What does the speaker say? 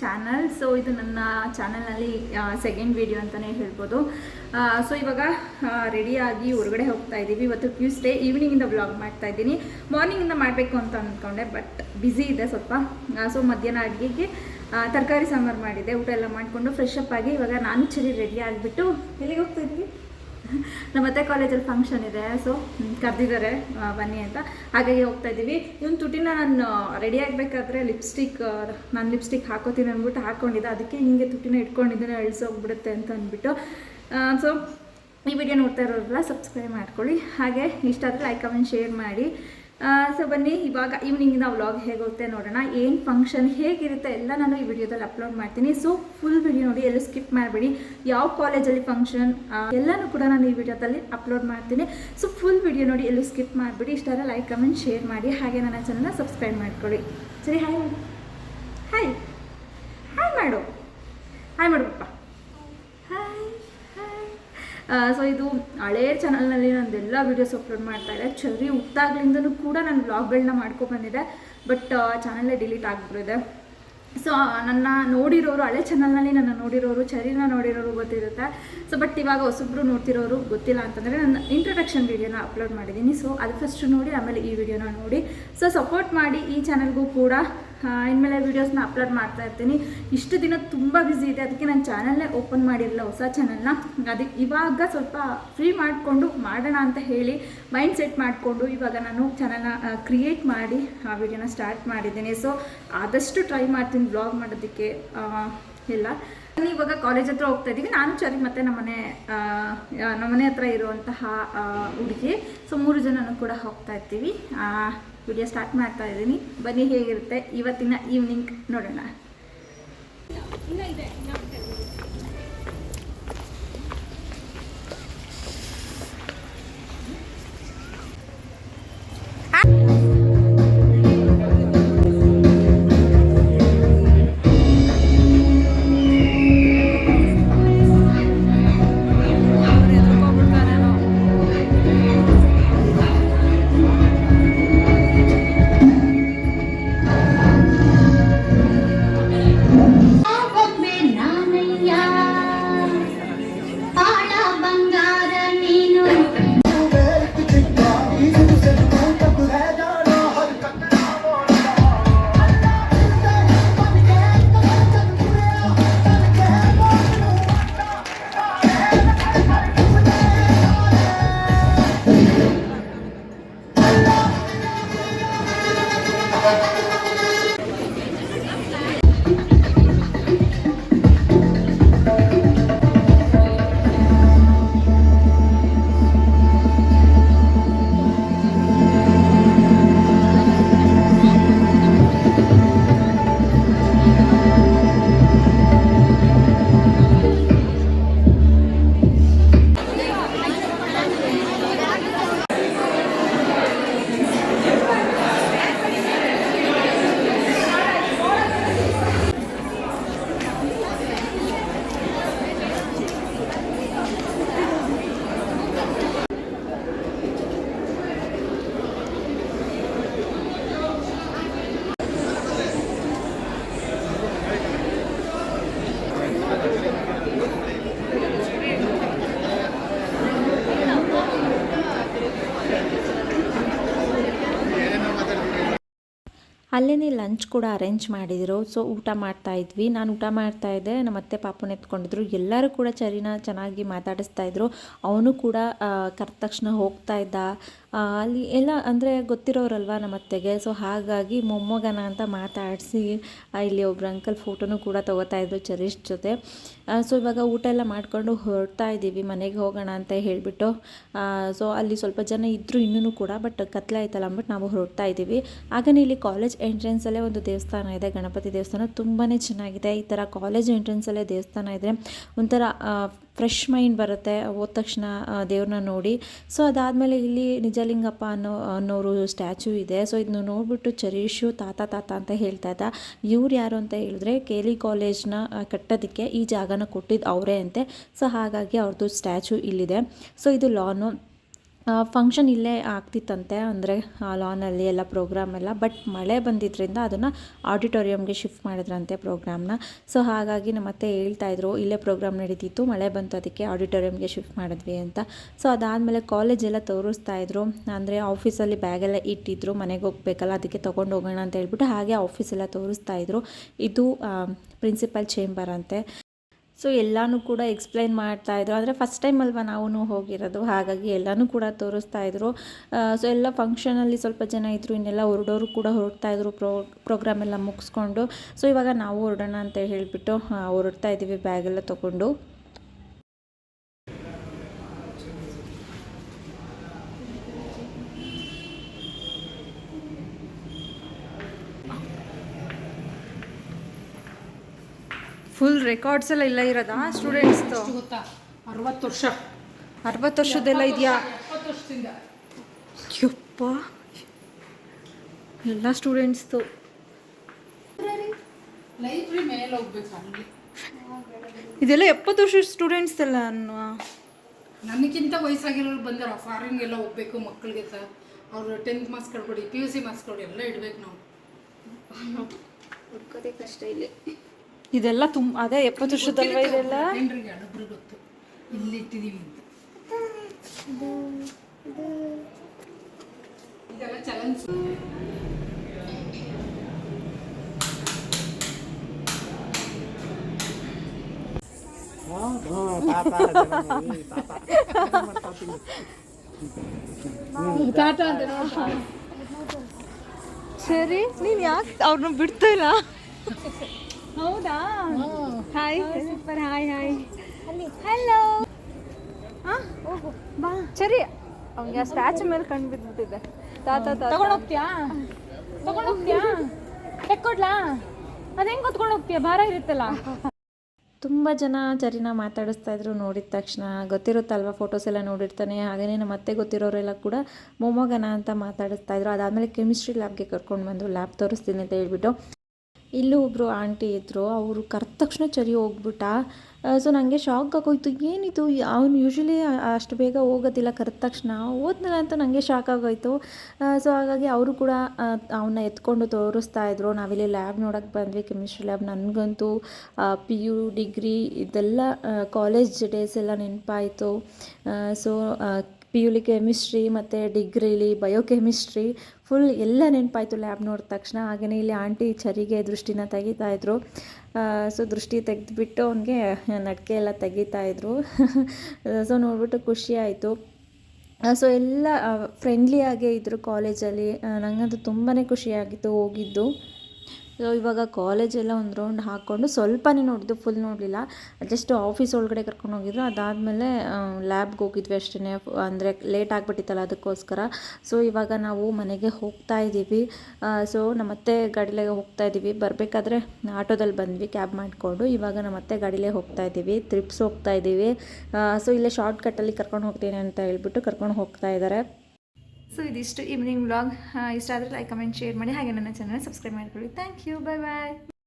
Channel. So ಇದು ನನ್ನ ಚಾನಲ್ನಲ್ಲಿ ಸೆಕೆಂಡ್ ವಿಡಿಯೋ ಅಂತಲೇ ಹೇಳ್ಬೋದು. ಸೊ ಇವಾಗ ರೆಡಿಯಾಗಿ ಹೊರಗಡೆ ಹೋಗ್ತಾ ಇದ್ದೀವಿ. ಇವತ್ತು ಟ್ಯೂಸ್ಡೇ ಈವ್ನಿಂಗಿಂದ ವ್ಲಾಗ್ ಮಾಡ್ತಾ ಇದ್ದೀನಿ. ಮಾರ್ನಿಂಗಿಂದ ಮಾಡಬೇಕು ಅಂತ ಅಂದ್ಕೊಂಡೆ, ಬಟ್ ಬ್ಯುಸಿ ಇದೆ ಸ್ವಲ್ಪ. ಸೊ ಮಧ್ಯಾಹ್ನ ಅಡುಗೆಗೆ ತರಕಾರಿ ಸಾಂಬಾರು ಮಾಡಿದ್ದೆ. ಊಟ ಎಲ್ಲ ಮಾಡಿಕೊಂಡು ಫ್ರೆಶ್ ಅಪ್ ಆಗಿ ಇವಾಗ ನಾನು ಚರಿ ರೆಡಿ ಆಗಿಬಿಟ್ಟು ಎಲ್ಲಿಗೆ ಹೋಗ್ತಾ ಇದ್ದೀವಿ, ನಮ್ಮ ಅತ್ತೆ ಕಾಲೇಜಲ್ಲಿ ಫಂಕ್ಷನ್ ಇದೆ. ಸೊ ಕರೆದಿದ್ದಾರೆ ಬನ್ನಿ ಅಂತ, ಹಾಗಾಗಿ ಹೋಗ್ತಾ ಇದ್ದೀವಿ. ಇವನು ತುಟಿನ ನಾನು ರೆಡಿ ಆಗಬೇಕಾದ್ರೆ ನಾನು ಲಿಪ್ಸ್ಟಿಕ್ ಹಾಕೋತೀನಿ ಅಂದ್ಬಿಟ್ಟು ಹಾಕ್ಕೊಂಡಿದ್ದೆ. ಅದಕ್ಕೆ ಹಿಂಗೆ ತುಟಿನ ಇಟ್ಕೊಂಡಿದ್ದೇನೆ, ಅಳಿಸೋಗ್ಬಿಡುತ್ತೆ ಅಂತ ಅಂದ್ಬಿಟ್ಟು. ಸೊ ಈ ವಿಡಿಯೋ ನೋಡ್ತಾ ಇರೋರೆಲ್ಲ ಸಬ್ಸ್ಕ್ರೈಬ್ ಮಾಡ್ಕೊಳ್ಳಿ. ಹಾಗೆ ಇಷ್ಟ ಆದರೆ ಲೈಕ್ ಕಮೆಂಟ್ ಶೇರ್ ಮಾಡಿ. ಸೊ ಬನ್ನಿ, ಇವಾಗ ಈವ್ನಿಂಗಿನ ವ್ಲಾಗ್ ಹೇಗುತ್ತೆ ನೋಡೋಣ. ಏನು ಫಂಕ್ಷನ್ ಹೇಗಿರುತ್ತೆ ಎಲ್ಲ ನಾನು ಈ ವಿಡಿಯೋದಲ್ಲಿ ಅಪ್ಲೋಡ್ ಮಾಡ್ತೀನಿ. ಸೊ ಫುಲ್ ವಿಡಿಯೋ ನೋಡಿ, ಎಲ್ಲೂ ಸ್ಕಿಪ್ ಮಾಡಬೇಡಿ. ಯಾವ ಕಾಲೇಜಲ್ಲಿ ಫಂಕ್ಷನ್ ಎಲ್ಲನೂ ಕೂಡ ನಾನು ಈ ವಿಡಿಯೋದಲ್ಲಿ ಅಪ್ಲೋಡ್ ಮಾಡ್ತೀನಿ. ಸೊ ಫುಲ್ ವಿಡಿಯೋ ನೋಡಿ, ಎಲ್ಲೂ ಸ್ಕಿಪ್ ಮಾಡಿಬಿಡಿ. ಇಷ್ಟ ಆದರೆ ಲೈಕ್ ಕಮೆಂಟ್ ಶೇರ್ ಮಾಡಿ. ಹಾಗೆ ನನ್ನ ಚಾನಲ್ನ ಸಬ್ಸ್ಕ್ರೈಬ್ ಮಾಡ್ಕೊಳ್ಳಿ. ಸರಿ, ಹಾಯ್ ಹಾಯ್ ಹಾಯ್ ಮಾಡು, ಹಾಯ್ ಮಾಡು ಪಪ್ಪ, ಹಾಯ್ ಹಾಯ್. ಸೊ ಇದು ಹಳೇ ಚಾನಲ್ನಲ್ಲಿ ನಂದೆಲ್ಲ ವೀಡಿಯೋಸ್ ಅಪ್ಲೋಡ್ ಮಾಡ್ತಾಯಿದ್ದೆ. ಚರಿ ಹುಟ್ಟಾಗ್ಲಿಂದನೂ ಕೂಡ ನಾನು ವ್ಲಾಗ್ಗಳನ್ನ ಮಾಡ್ಕೊಬಂದಿದ್ದೆ, ಬಟ್ ಚಾನಲ್ಲೇ ಡಿಲೀಟ್ ಆಗಿಬಿಟ್ಟಿದೆ. ಸೊ ನನ್ನ ನೋಡಿರೋರು, ಹಳೆ ಚಾನಲ್ನಲ್ಲಿ ನನ್ನ ನೋಡಿರೋರು, ಚರಿನ ನೋಡಿರೋರು ಗೊತ್ತಿರುತ್ತೆ. ಸೊ ಬಟ್ ಇವಾಗ ಹೊಸಬ್ರು ನೋಡ್ತಿರೋರು ಗೊತ್ತಿಲ್ಲ ಅಂತಂದರೆ ನನ್ನ ಇಂಟ್ರೊಡಕ್ಷನ್ ವೀಡಿಯೋನ ಅಪ್ಲೋಡ್ ಮಾಡಿದ್ದೀನಿ. ಸೊ ಅದು ಫಸ್ಟ್ ನೋಡಿ, ಆಮೇಲೆ ಈ ವಿಡಿಯೋನ ನೋಡಿ. ಸೊ ಸಪೋರ್ಟ್ ಮಾಡಿ. ಈ ಚಾನಲ್ಗೂ ಕೂಡ ಇನ್ಮೇಲೆ ವೀಡಿಯೋಸ್ನ ಅಪ್ಲೋಡ್ ಮಾಡ್ತಾ ಇರ್ತೀನಿ. ಇಷ್ಟು ದಿನ ತುಂಬ ಬ್ಯುಸಿ ಇದೆ, ಅದಕ್ಕೆ ನಾನು ಚಾನಲ್ನೇ ಓಪನ್ ಮಾಡಿರಲಿಲ್ಲ, ಹೊಸ ಚಾನಲ್ನ. ಅದಕ್ಕೆ ಇವಾಗ ಸ್ವಲ್ಪ ಫ್ರೀ ಮಾಡಿಕೊಂಡು ಮಾಡೋಣ ಅಂತ ಹೇಳಿ ಮೈಂಡ್ ಸೆಟ್ ಮಾಡಿಕೊಂಡು ಇವಾಗ ನಾನು ಚಾನಲ್ನ ಕ್ರಿಯೇಟ್ ಮಾಡಿ ಆ ವಿಡಿಯೋನ ಸ್ಟಾರ್ಟ್ ಮಾಡಿದ್ದೀನಿ. ಸೊ ಆದಷ್ಟು ಟ್ರೈ ಮಾಡ್ತೀನಿ ಬ್ಲಾಗ್ ಮಾಡೋದಕ್ಕೆ ಎಲ್ಲ. ನಾನು ಇವಾಗ ಕಾಲೇಜ್ ಹತ್ರ ಹೋಗ್ತಾ ಇದ್ದೀವಿ, ನಾನು ಚರಿ ಮತ್ತು ನಮ್ಮನೆ ಹತ್ರ ಇರುವಂತಹ ಹುಡುಗಿ. ಸೊ 3 ಜನನೂ ಕೂಡ ಹೋಗ್ತಾ ಇರ್ತೀವಿ. ವಿಡಿಯೋ ಸ್ಟಾರ್ಟ್ ಮಾಡ್ತಾ ಇದ್ದೀನಿ. ಬನ್ನಿ, ಹೇಗಿರುತ್ತೆ ಇವತ್ತಿನ ಈವ್ನಿಂಗ್ ನೋಡೋಣ. ಅಲ್ಲೇ ಲಂಚ್ ಕೂಡ ಅರೇಂಜ್ ಮಾಡಿದರು. ಸೊ ಊಟ ಮಾಡ್ತಾಯಿದ್ವಿ. ನಾನು ಊಟ ಮಾಡ್ತಾಯಿದ್ದೆ, ನಮ್ಮ ಅತ್ತೆ ಪಾಪನ ಎತ್ಕೊಂಡಿದ್ರು. ಎಲ್ಲರೂ ಕೂಡ ಚರಿನ ಚೆನ್ನಾಗಿ ಮಾತಾಡಿಸ್ತಾಯಿದ್ರು. ಅವನು ಕೂಡ ಕರೆದ ತಕ್ಷಣ ಹೋಗ್ತಾ ಇದ್ದ. ಅಲ್ಲಿ ಎಲ್ಲ ಅಂದರೆ ಗೊತ್ತಿರೋರಲ್ವ ನಮ್ಮ ಅತ್ತೆಗೆ. ಸೊ ಹಾಗಾಗಿ ಮೊಮ್ಮಗನ ಅಂತ ಮಾತಾಡಿಸಿ ಇಲ್ಲಿ ಒಬ್ಬರು ಅಂಕಲ್ ಫೋಟೋನು ಕೂಡ ತೊಗೋತಾಯಿದ್ರು ಚರೀಶ್ ಜೊತೆ. ಸೊ ಇವಾಗ ಊಟ ಎಲ್ಲ ಮಾಡಿಕೊಂಡು ಹೊರಡ್ತಾ ಇದ್ದೀವಿ, ಮನೆಗೆ ಹೋಗೋಣ ಅಂತ ಹೇಳಿಬಿಟ್ಟು. ಸೊ ಅಲ್ಲಿ ಸ್ವಲ್ಪ ಜನ ಇದ್ದರು ಇನ್ನೂ ಕೂಡ, ಬಟ್ ಕತ್ಲೆ ಆಯ್ತಲ್ಲ ಅಂದ್ಬಿಟ್ಟು ನಾವು ಹೊರಡ್ತಾ ಇದ್ದೀವಿ. ಹಾಗೆಯೇ ಇಲ್ಲಿ ಕಾಲೇಜ್ ಎಂಟ್ರೆನ್ಸಲ್ಲೇ ಒಂದು ದೇವಸ್ಥಾನ ಇದೆ, ಗಣಪತಿ ದೇವಸ್ಥಾನ. ತುಂಬಾ ಚೆನ್ನಾಗಿದೆ. ಈ ಥರ ಕಾಲೇಜ್ ಎಂಟ್ರೆನ್ಸಲ್ಲೇ ದೇವಸ್ಥಾನ ಇದ್ದರೆ ಒಂಥರ ಫ್ರೆಶ್ ಮೈಂಡ್ ಬರುತ್ತೆ ಹೋದ ತಕ್ಷಣ ದೇವ್ರನ್ನ ನೋಡಿ. ಸೊ ಅದಾದಮೇಲೆ ಇಲ್ಲಿ ನಿಜಲಿಂಗಪ್ಪ ಅನ್ನೋರು ಸ್ಟ್ಯಾಚು ಇದೆ. ಸೊ ಇದನ್ನು ನೋಡಿಬಿಟ್ಟು ಚರೀಶು ತಾತ ಅಂತ ಹೇಳ್ತಾ ಇದ್ದ. ಇವ್ರು ಯಾರು ಅಂತ ಹೇಳಿದ್ರೆ KLE ಕಾಲೇಜ್ನ ಕಟ್ಟೋದಕ್ಕೆ ಈ ಜಾಗನ ಕೊಟ್ಟಿದ್ದು ಅವರೇ ಅಂತೆ. ಸೊ ಹಾಗಾಗಿ ಅವ್ರದ್ದು ಸ್ಟ್ಯಾಚು ಇಲ್ಲಿದೆ. ಸೊ ಇದು ಲಾನು. ಫಂಕ್ಷನ್ ಇಲ್ಲೇ ಆಗ್ತಿತ್ತಂತೆ, ಅಂದರೆ ಲಾನಲ್ಲಿ ಎಲ್ಲ ಪ್ರೋಗ್ರಾಮ್ ಎಲ್ಲ. ಬಟ್ ಮಳೆ ಬಂದಿದ್ದರಿಂದ ಅದನ್ನು ಆಡಿಟೋರಿಯಮ್ಗೆ ಶಿಫ್ಟ್ ಮಾಡಿದ್ರಂತೆ ಪ್ರೋಗ್ರಾಮ್ನ. ಸೊ ಹಾಗಾಗಿ ನಮ್ಮ ಅತ್ತೆ ಹೇಳ್ತಾಯಿದ್ರು ಇಲ್ಲೇ ಪ್ರೋಗ್ರಾಮ್ ನಡೀತಿತ್ತು, ಮಳೆ ಬಂತು ಅದಕ್ಕೆ ಆಡಿಟೋರಿಯಮ್ಗೆ ಶಿಫ್ಟ್ ಮಾಡಿದ್ವಿ ಅಂತ. ಸೊ ಅದಾದಮೇಲೆ ಕಾಲೇಜೆಲ್ಲ ತೋರಿಸ್ತಾಯಿದ್ರು, ಅಂದರೆ ಆಫೀಸಲ್ಲಿ ಬ್ಯಾಗೆಲ್ಲ ಇಟ್ಟಿದ್ರು, ಮನೆಗೆ ಹೋಗ್ಬೇಕಲ್ಲ ಅದಕ್ಕೆ ತೊಗೊಂಡು ಹೋಗೋಣ ಅಂತ ಹೇಳ್ಬಿಟ್ಟು ಹಾಗೆ ಆಫೀಸೆಲ್ಲ ತೋರಿಸ್ತಾಯಿದ್ರು. ಇದು ಪ್ರಿನ್ಸಿಪಲ್ ಚೇಂಬರ್ ಅಂತೆ. ಸೊ ಎಲ್ಲನೂ ಕೂಡ ಎಕ್ಸ್ಪ್ಲೈನ್ ಮಾಡ್ತಾಯಿದ್ರು, ಅಂದರೆ ಫಸ್ಟ್ ಟೈಮ್ ಅಲ್ವಾ ನಾವು ಹೋಗಿರೋದು, ಹಾಗಾಗಿ ಎಲ್ಲನೂ ಕೂಡ ತೋರಿಸ್ತಾಯಿದ್ರು. ಸೊ ಎಲ್ಲ ಫಂಕ್ಷನಲ್ಲಿ ಸ್ವಲ್ಪ ಜನ ಇದ್ದರು, ಇನ್ನೆಲ್ಲ ಹೊರಡೋರು ಕೂಡ ಹೊರಡ್ತಾಯಿದ್ರು ಪ್ರೋಗ್ರಾಮ್ ಎಲ್ಲ ಮುಗಿಸ್ಕೊಂಡು. ಸೊ ಇವಾಗ ನಾವು ಹೊರಡೋಣ ಅಂತ ಹೇಳಿಬಿಟ್ಟು ಹೊರಡ್ತಾ ಇದ್ದೀವಿ ಬ್ಯಾಗೆಲ್ಲ ತೊಗೊಂಡು. ಫುಲ್ ರೆಕಾರ್ಡ್ಸ್ ಎಲ್ಲ ಇಲ್ಲ ಇರೋದಾ ಸ್ಟೂಡೆಂಟ್ಸ್ದು? ಗೊತ್ತಾ, 60 ವರ್ಷ 60 ವರ್ಷದೆಲ್ಲ ಇದೆಯಾ? 70 ವರ್ಷದಿಂದ ಯಪ್ಪ, ಎಲ್ಲ ಸ್ಟೂಡೆಂಟ್ಸ್ದು. ಲೈಬ್ರರಿ ಮೇಲೆ ಹೋಗ್ಬೇಕು. ಅಲ್ಲಿ ಇದೆಲ್ಲ 70 ವರ್ಷ ಸ್ಟೂಡೆಂಟ್ಸ್ ಎಲ್ಲ ನನಗಿಂತ ವಯಸ್ಸಾಗಿರೋರು ಬಂದಾರ, ಫಾರಿನ್ಗೆಲ್ಲ ಹೋಗ್ಬೇಕು ಮಕ್ಕಳಿಗೆ ಸಹ. ಅವರು 10th ಮಾರ್ಕ್ಸ್ ಕಳ್ಕೊಡಿ, PUC ಮಾರ್ಕ್ಸ್ ಕೊಡಿ, ಎಲ್ಲ ಇಡ್ಬೇಕು ನಾವು. ಹುಡ್ಕೋದೇ ಕಷ್ಟ ಇಲ್ಲಿ. ಇದೆಲ್ಲ ಅದೇ 70 ವರ್ಷದಲ್ವ ಇದೆಲ್ಲ? ಜನರಿಗೆ ಅಡಬ್ರು ಗೊತ್ತು ಇಲ್ಲಿ ಇಟ್ಟಿದ್ದೀವಿ ಅಂತ. ಇದೆಲ್ಲ ಚಲನ್ಸ್. ಟಾಟಾ ಅಂತ ಸರಿ, ನೀನು ಯಾಕೆ ಅವ್ರನ್ನ ಬಿಡ್ತಾ ಇಲ್ಲ? ಹೌದಾ? Hi super. Hi hi hello. ಹಾಂ ಹೋಗು ಬಾ. ಸರಿ, ಅವ್ನಿಗೆ ಆ ಸ್ಟ್ಯಾಚು ಮೇಲೆ ಕಣ್ಣು ಬಿದ್ದುಬಿಟ್ಟಿದೆ. ತಗೊಂಡೋಗ್ತೀಯಾ? ತೆಕ್ಕೊಡ್ಲಾ? ಅದು ಹೆಂಗೆ ಹೊತ್ಕೊಂಡು ಹೋಗ್ತೀಯಾ? ಭಾರ ಇರುತ್ತಲ್ಲ. ತುಂಬ ಜನ ಚರಿನ ಮಾತಾಡಿಸ್ತಾಯಿದ್ರು. ನೋಡಿದ ತಕ್ಷಣ ಗೊತ್ತಿರುತ್ತಲ್ವ, ಫೋಟೋಸ್ ಎಲ್ಲ ನೋಡಿರ್ತಾನೆ. ಹಾಗೆಯೇ ನಮ್ಮ ಅತ್ತೆ ಗೊತ್ತಿರೋರೆಲ್ಲ ಕೂಡ ಮೊಮ್ಮಗನ ಅಂತ ಮಾತಾಡಿಸ್ತಾಯಿದ್ರು. ಅದಾದಮೇಲೆ ಕೆಮಿಸ್ಟ್ರಿ ಲ್ಯಾಬ್ಗೆ ಕರ್ಕೊಂಡು ಬಂದು ಲ್ಯಾಬ್ ತೋರಿಸ್ತೀನಿ ಅಂತ ಹೇಳ್ಬಿಟ್ಟು ಇಲ್ಲೂ ಒಬ್ಬರು ಆಂಟಿ ಇದ್ದರು. ಅವರು ಕರೆದ ತಕ್ಷಣ ಚರಿ ಹೋಗ್ಬಿಟ್ಟ. ಸೊ ನನಗೆ ಶಾಕ್ ಆಗೋಯ್ತು, ಏನಿದು ಅವನು ಯೂಶ್ವಲಿ ಅಷ್ಟು ಬೇಗ ಹೋಗೋದಿಲ್ಲ, ಕರೆದ ತಕ್ಷಣ ಹೋದ್ನಲ್ಲ ಅಂತ ನನಗೆ ಶಾಕ್ ಆಗೋಯ್ತು. ಸೊ ಹಾಗಾಗಿ ಅವರು ಕೂಡ ಅವನ್ನ ಎತ್ಕೊಂಡು ತೋರಿಸ್ತಾಯಿದ್ರು. ನಾವಿಲ್ಲಿ ಲ್ಯಾಬ್ ನೋಡೋಕ್ಕೆ ಬಂದ್ವಿ, ಕೆಮಿಸ್ಟ್ರಿ ಲ್ಯಾಬ್. ನನಗಂತೂ PU ಡಿಗ್ರಿ ಇದೆಲ್ಲ ಕಾಲೇಜ್ ಡೇಸ್ ಎಲ್ಲ ನೆನಪಾಯಿತು. ಸೊ PUಲಿ ಕೆಮಿಸ್ಟ್ರಿ ಮತ್ತು ಡಿಗ್ರಿಲಿ ಬಯೋಕೆಮಿಸ್ಟ್ರಿ ಫುಲ್ ಎಲ್ಲ ನೆನಪಾಯಿತು ಲ್ಯಾಬ್ ನೋಡಿದ ತಕ್ಷಣ. ಹಾಗೆಯೇ ಇಲ್ಲಿ ಆಂಟಿ ಚರಿಗೆ ದೃಷ್ಟಿನ ತೆಗಿತಾಯಿದ್ರು. ಸೊ ದೃಷ್ಟಿ ತೆಗೆದುಬಿಟ್ಟು ಅವನಿಗೆ ನಡಿಕೆ ಎಲ್ಲ ತೆಗಿತಾಯಿದ್ರು. ಸೊ ನೋಡ್ಬಿಟ್ಟು ಖುಷಿ ಆಯಿತು. ಸೊ ಎಲ್ಲ ಫ್ರೆಂಡ್ಲಿಯಾಗೇ ಇದ್ದರು ಕಾಲೇಜಲ್ಲಿ. ನನಗಂತೂ ತುಂಬಾ ಖುಷಿಯಾಗಿತ್ತು ಹೋಗಿದ್ದು. ಸೊ ಇವಾಗ ಕಾಲೇಜೆಲ್ಲ ಒಂದು ರೌಂಡ್ ಹಾಕ್ಕೊಂಡು ಸ್ವಲ್ಪನೇ ನೋಡಿದ್ದು, ಫುಲ್ ನೋಡಲಿಲ್ಲ. ಜಸ್ಟ್ ಆಫೀಸ್ ಒಳಗಡೆ ಕರ್ಕೊಂಡು ಹೋಗಿದ್ರು. ಅದಾದಮೇಲೆ ಲ್ಯಾಬ್ಗೆ ಹೋಗಿದ್ವಿ ಅಷ್ಟೇ, ಅಂದರೆ ಲೇಟ್ ಆಗಿಬಿಟ್ಟಿತ್ತಲ್ಲ ಅದಕ್ಕೋಸ್ಕರ. ಸೊ ಇವಾಗ ನಾವು ಮನೆಗೆ ಹೋಗ್ತಾ ಇದ್ದೀವಿ. ಸೊ ನಮ್ಮತ್ತೆ ಗಾಡಿಲೇ ಹೋಗ್ತಾ ಇದ್ದೀವಿ. ಬರಬೇಕಾದ್ರೆ ಆಟೋದಲ್ಲಿ ಬಂದ್ವಿ ಕ್ಯಾಬ್ ಮಾಡಿಕೊಂಡು. ಇವಾಗ ನಮ್ಮತ್ತೆ ಗಾಡಿಲೇ ಹೋಗ್ತಾ ಇದ್ದೀವಿ, ಟ್ರಿಪ್ಸ್ ಹೋಗ್ತಾ ಇದ್ದೀವಿ. ಸೊ ಇಲ್ಲೇ ಶಾರ್ಟ್ ಕಟ್ಟಲ್ಲಿ ಕರ್ಕೊಂಡು ಹೋಗ್ತೀನಿ ಅಂತ ಹೇಳ್ಬಿಟ್ಟು ಕರ್ಕೊಂಡು ಹೋಗ್ತಾ ಇದ್ದಾರೆ. ಸೊ ಇದಿಷ್ಟು ಈವ್ನಿಂಗ್ ವ್ಲಾಗ್. ಇಷ್ಟ ಆದರೆ ಲೈಕ್ ಕಮೆಂಟ್ ಶೇರ್ ಮಾಡಿ, ಹಾಗೆ ನನ್ನ ಚಾನಲ್ ಸಬ್ಸ್ಕ್ರೈಬ್ ಮಾಡ್ಕೊಳ್ಳಿ. Thank you, bye bye.